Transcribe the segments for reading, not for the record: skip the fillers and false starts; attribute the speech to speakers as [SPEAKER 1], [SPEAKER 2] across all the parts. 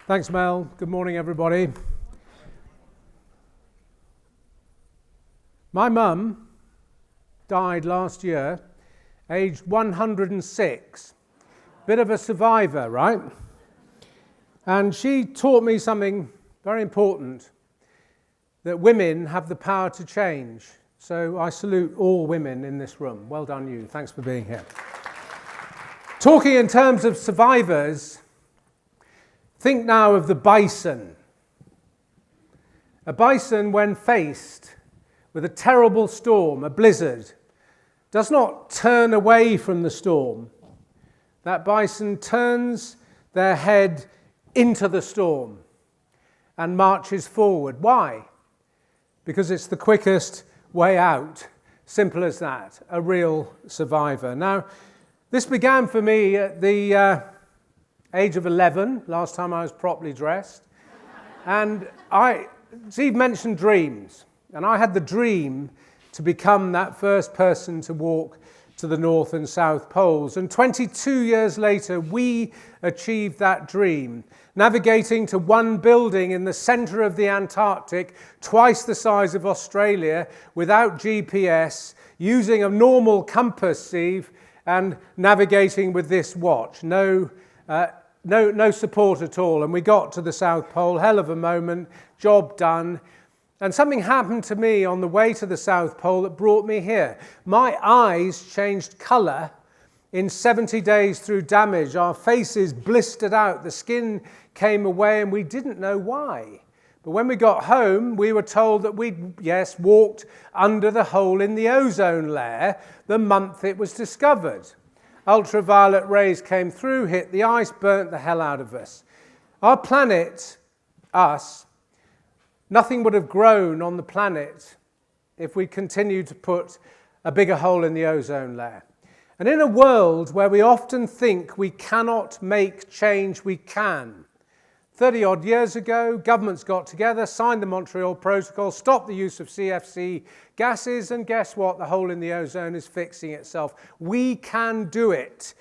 [SPEAKER 1] Thanks, Mel. Good morning, everybody. My mum died last year, aged 106. Bit of a survivor, right? And she taught me something very important, that women have the power to change. So I salute all women in this room. Well done, you. Thanks for being here. Talking in terms of survivors, think now of the bison. A bison, when faced with a terrible storm, a blizzard, does not turn away from the storm. That bison turns their head into the storm and marches forward. Why? Because it's the quickest way out. Simple as that. A real survivor. Now, this began for me at the age of 11, last time I was properly dressed. And Steve mentioned dreams. And I had the dream to become that first person to walk to the North and South Poles. And 22 years later, we achieved that dream, navigating to one building in the center of the Antarctic, twice the size of Australia, without GPS, using a normal compass, Steve, and navigating with this watch. No support at all. And we got to the South Pole, hell of a moment, job done. And something happened to me on the way to the South Pole that brought me here. My eyes changed colour in 70 days through damage. Our faces blistered out, the skin came away, and we didn't know why. But when we got home, we were told that we'd, walked under the hole in the ozone layer the month it was discovered. Ultraviolet rays came through, hit the ice, burnt the hell out of us. Our planet, us, nothing would have grown on the planet if we continued to put a bigger hole in the ozone layer. And in a world where we often think we cannot make change, we can. 30-odd years ago, governments got together, signed the Montreal Protocol, stopped the use of CFC gases, and guess what? The hole in the ozone is fixing itself. We can do it.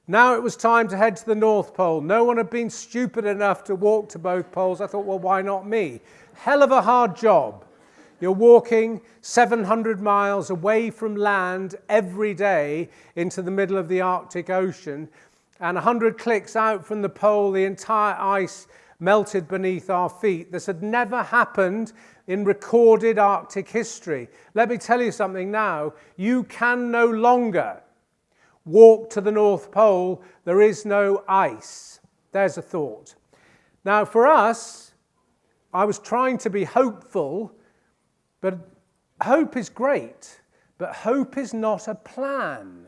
[SPEAKER 1] Now it was time to head to the North Pole. No one had been stupid enough to walk to both poles. I thought, well, why not me? Hell of a hard job. You're walking 700 miles away from land every day into the middle of the Arctic Ocean, and 100 clicks out from the pole, the entire ice melted beneath our feet. This had never happened in recorded Arctic history. Let me tell you something now. You can no longer walk to the North Pole. There is no ice. There's a thought. Now, for us, I was trying to be hopeful, but hope is great, but hope is not a plan.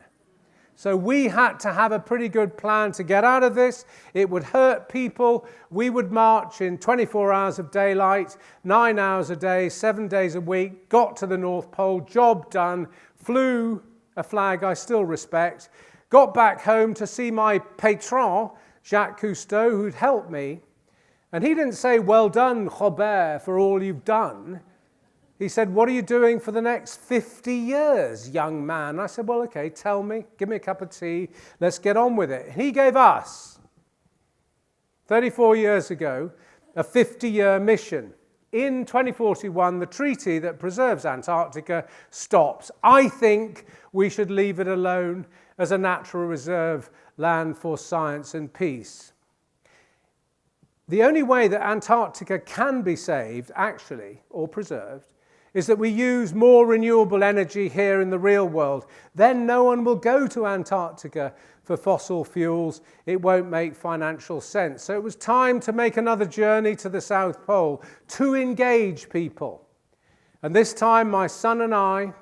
[SPEAKER 1] So we had to have a pretty good plan to get out of this. It would hurt people. We would march in 24 hours of daylight, 9 hours a day, 7 days a week, got to the North Pole, job done, flew a flag I still respect, got back home to see my patron, Jacques Cousteau, who'd helped me. And he didn't say, well done, Robert, for all you've done. He said, what are you doing for the next 50 years, young man? I said, well, okay, tell me, give me a cup of tea, let's get on with it. He gave us, 34 years ago, a 50-year mission. In 2041, the treaty that preserves Antarctica stops. I think we should leave it alone as a natural reserve land for science and peace. The only way that Antarctica can be saved, actually, or preserved, is that we use more renewable energy here in the real world. Then no one will go to Antarctica for fossil fuels. It won't make financial sense. So it was time to make another journey to the South Pole, to engage people. And this time my son and I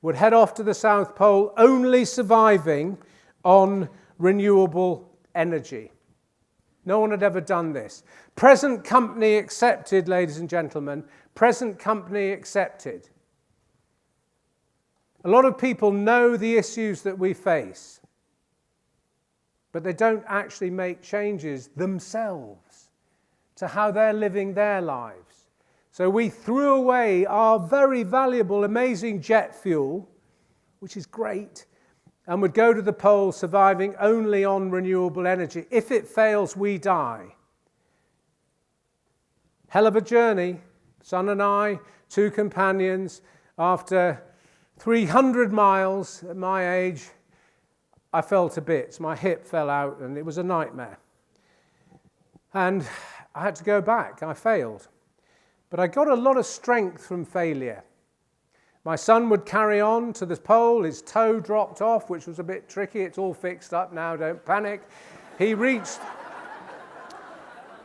[SPEAKER 1] would head off to the South Pole, only surviving on renewable energy. No one had ever done this. Present company accepted, ladies and gentlemen. Present company accepted. A lot of people know the issues that we face, but they don't actually make changes themselves to how they're living their lives. So we threw away our very valuable, amazing jet fuel, which is great, and would go to the pole surviving only on renewable energy. If it fails, we die. Hell of a journey. Son and I, 2 companions. After 300 miles at my age, I fell to bits. My hip fell out and it was a nightmare. And I had to go back. I failed. But I got a lot of strength from failure. My son would carry on to the pole. His toe dropped off, which was a bit tricky. It's all fixed up now, don't panic. He reached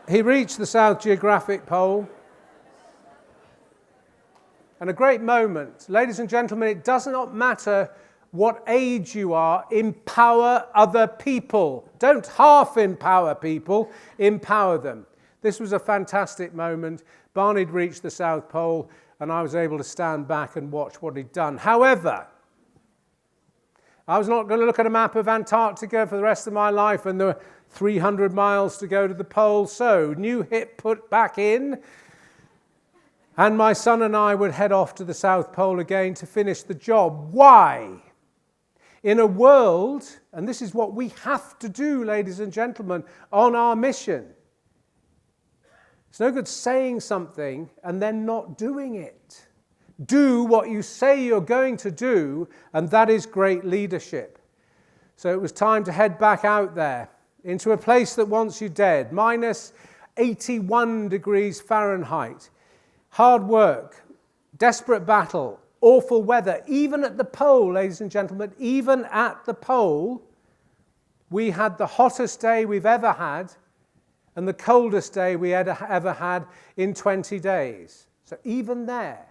[SPEAKER 1] the South Geographic Pole. And a great moment. Ladies and gentlemen, it does not matter what age you are, empower other people. Don't half empower people, empower them. This was a fantastic moment. Barney'd reached the South Pole, and I was able to stand back and watch what he'd done. However, I was not going to look at a map of Antarctica for the rest of my life, and there were 300 miles to go to the pole. So, new hip put back in, and my son and I would head off to the South Pole again to finish the job. Why? In a world, and this is what we have to do, ladies and gentlemen, on our mission. It's no good saying something and then not doing it. Do what you say you're going to do, and that is great leadership. So it was time to head back out there into a place that wants you dead, minus 81 degrees Fahrenheit. Hard work, desperate battle, awful weather. Even at the pole, ladies and gentlemen, even at the pole, we had the hottest day we've ever had and the coldest day we had ever had in 20 days. So even there,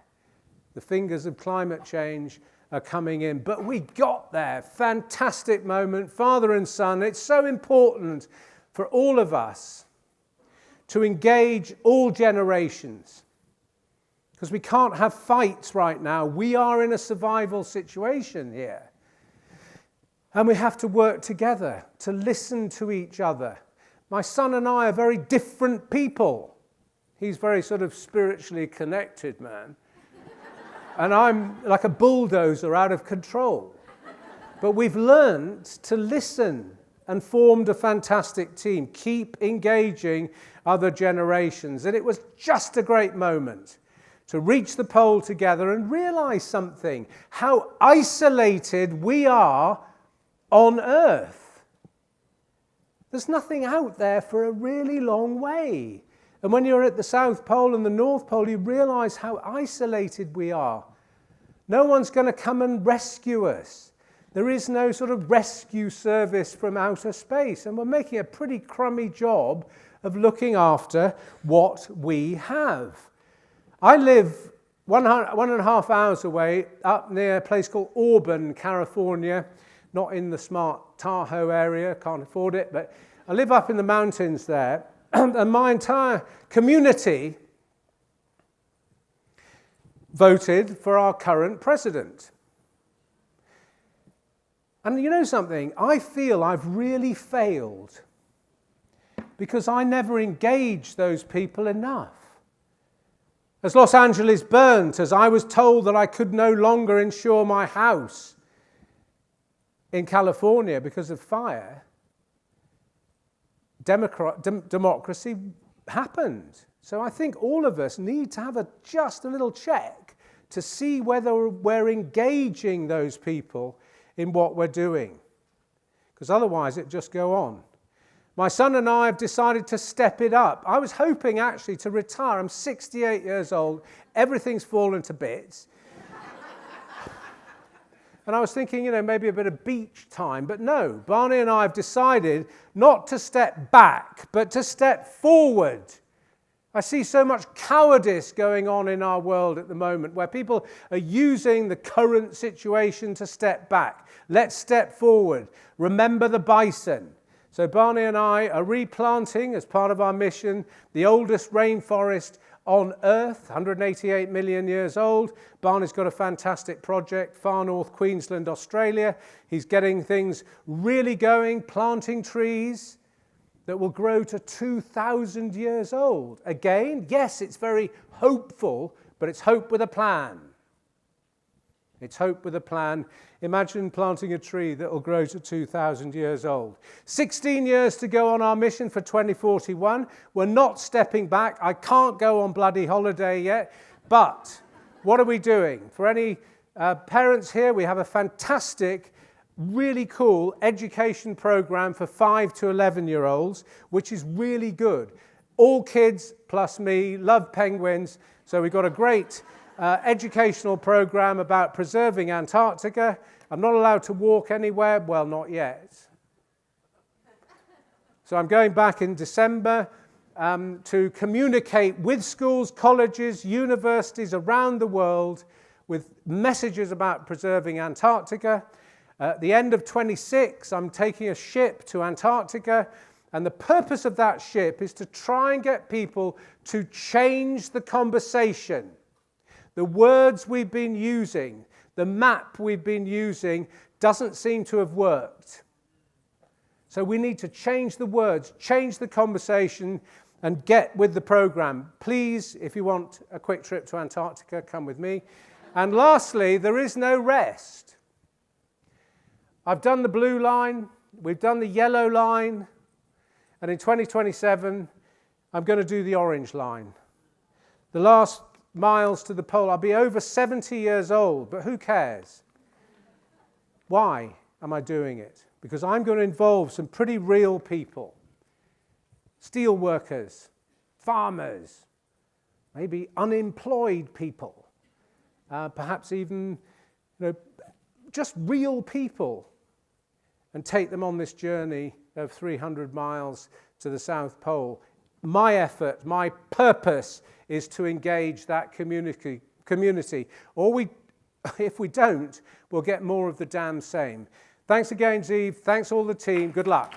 [SPEAKER 1] the fingers of climate change are coming in. But we got there. Fantastic moment, father and son. It's so important for all of us to engage all generations, because we can't have fights right now. We are in a survival situation here. And we have to work together to listen to each other. My son and I are very different people. He's very sort of spiritually connected man. And I'm like a bulldozer out of control. But we've learned to listen and formed a fantastic team. Keep engaging other generations. And it was just a great moment to reach the pole together and realize something, how isolated we are on Earth. There's nothing out there for a really long way. And when you're at the South Pole and the North Pole, you realize how isolated we are. No one's going to come and rescue us. There is no sort of rescue service from outer space. And we're making a pretty crummy job of looking after what we have. I live 1.5 hours away up near a place called Auburn, California. Not in the smart Tahoe area, can't afford it, but I live up in the mountains there. And my entire community voted for our current president. And you know something? I feel I've really failed because I never engaged those people enough. As Los Angeles burnt, as I was told that I could no longer insure my house in California because of fire, democracy happened. So I think all of us need to have just a little check to see whether we're engaging those people in what we're doing. Because otherwise it just go on. My son and I have decided to step it up. I was hoping actually to retire. I'm 68 years old. Everything's fallen to bits. And I was thinking, maybe a bit of beach time. But no, Barney and I have decided not to step back, but to step forward. I see so much cowardice going on in our world at the moment, where people are using the current situation to step back. Let's step forward. Remember the bison. So Barney and I are replanting, as part of our mission, the oldest rainforest on Earth, 188 million years old. Barney's got a fantastic project, far north Queensland, Australia. He's getting things really going, planting trees that will grow to 2,000 years old. Again, yes, it's very hopeful, but it's hope with a plan. It's hope with a plan. Imagine planting a tree that will grow to 2,000 years old. 16 years to go on our mission for 2041. We're not stepping back. I can't go on bloody holiday yet. But what are we doing? For any parents here, we have a fantastic, really cool education program for 5 to 11-year-olds, which is really good. All kids plus me love penguins. So we've got a great educational program about preserving Antarctica. I'm not allowed to walk anywhere. Well, not yet. So I'm going back in December to communicate with schools, colleges, universities around the world with messages about preserving Antarctica. At the end of 26, I'm taking a ship to Antarctica, and the purpose of that ship is to try and get people to change the conversation. The words we've been using, the map we've been using, doesn't seem to have worked. So we need to change the words, change the conversation, and get with the program. Please, if you want a quick trip to Antarctica, come with me. And lastly, there is no rest. I've done the blue line, we've done the yellow line, and in 2027, I'm going to do the orange line. The last miles to the pole. I'll be over 70 years old, but who cares? Why am I doing it? Because I'm going to involve some pretty real people. Steel workers, farmers, maybe unemployed people, perhaps even just real people, and take them on this journey of 300 miles to the South Pole. My effort, my purpose is to engage that community. Or if we don't, we'll get more of the damn same. Thanks again, Zeev. Thanks all the team. Good luck.